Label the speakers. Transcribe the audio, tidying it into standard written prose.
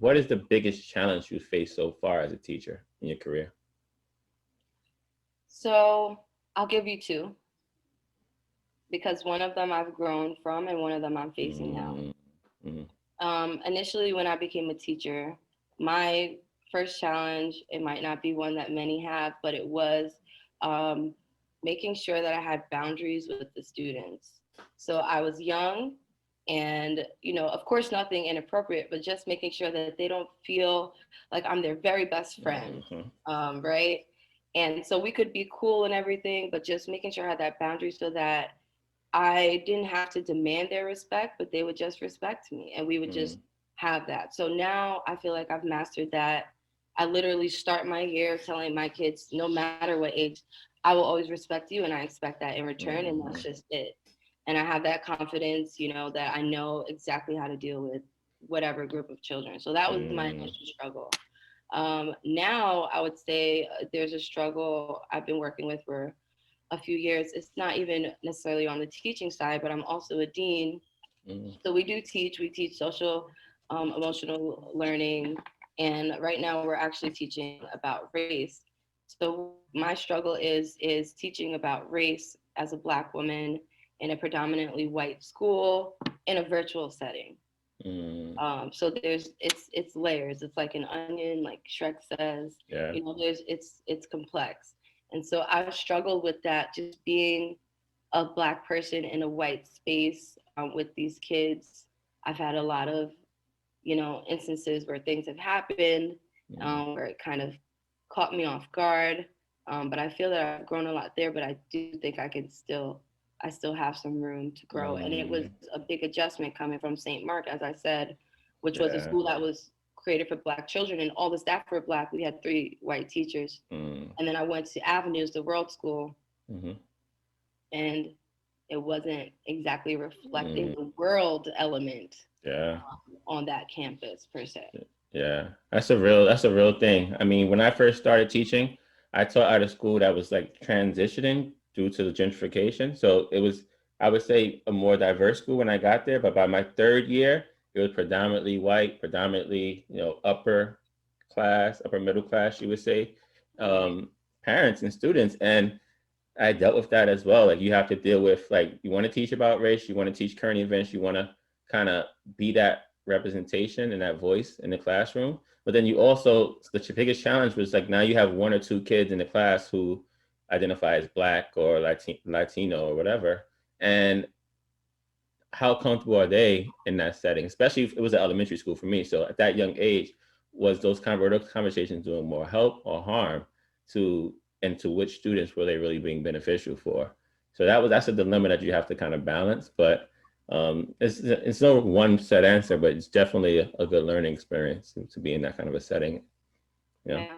Speaker 1: what is the biggest challenge you faced so far as a teacher in your career?
Speaker 2: So I'll give you two, because one of them I've grown from and one of them I'm facing now.
Speaker 1: Mm-hmm.
Speaker 2: Initially, when I became a teacher, my first challenge, it might not be one that many have, but it was um, making sure that I had boundaries with the students. So I was young, and of course, nothing inappropriate, but just making sure that they don't feel like I'm their very best friend,
Speaker 1: Mm-hmm.
Speaker 2: right? And so we could be cool and everything, but just making sure I had that boundary so that I didn't have to demand their respect, but they would just respect me and we would just have that. So now I feel like I've mastered that. I literally start my year telling my kids, no matter what age, I will always respect you and I expect that in return. And
Speaker 1: Mm-hmm.
Speaker 2: that's just it. And I have that confidence, that I know exactly how to deal with whatever group of children. So that was my
Speaker 1: Mm-hmm.
Speaker 2: initial struggle. Now I would say there's a struggle I've been working with for a few years. It's not even necessarily on the teaching side, but I'm also a dean. So we teach social emotional learning. And right now we're actually teaching about race. So my struggle is teaching about race as a Black woman in a predominantly white school in a virtual setting.
Speaker 1: Mm-hmm.
Speaker 2: So it's layers. It's like an onion, like Shrek says.
Speaker 1: Yeah.
Speaker 2: It's complex, and so I've struggled with that. Just being a Black person in a white space with these kids, I've had a lot of instances where things have happened, where it kind of caught me off guard. But I feel that I've grown a lot there. But I do think I still have some room to grow. And it was
Speaker 1: Mm-hmm.
Speaker 2: a big adjustment coming from St. Mark, as I said, which was a
Speaker 1: Yeah.
Speaker 2: school that was created for Black children, and all the staff were Black. We had three white teachers,
Speaker 1: Mm-hmm.
Speaker 2: and then I went to Avenues, the World School,
Speaker 1: Mm-hmm.
Speaker 2: and it wasn't exactly reflecting
Speaker 1: Mm-hmm.
Speaker 2: the world element
Speaker 1: Yeah.
Speaker 2: on that campus per se.
Speaker 1: Yeah, that's a real thing. I mean, when I first started teaching, I taught at a school that was like transitioning due to the gentrification. So it was, I would say, a more diverse school when I got there. But by my third year, it was predominantly white, predominantly, upper class, upper middle class, you would say,
Speaker 2: Right.
Speaker 1: um, parents and students. And I dealt with that as well. Like you have to deal with like you want to teach about race, you want to teach current events, you want to kind of be that representation and that voice in the classroom. But then you also the biggest challenge was like now you have one or two kids in the class who identify as Black or Latino or whatever, and how comfortable are they in that setting? Especially if it was an elementary school for me. So at that young age, was were those conversations doing more help or harm to and to which students were they really being beneficial for? So that's a dilemma that you have to kind of balance. But it's no one set answer, but it's definitely a good learning experience to be in that kind of a setting. Yeah.
Speaker 2: Yeah.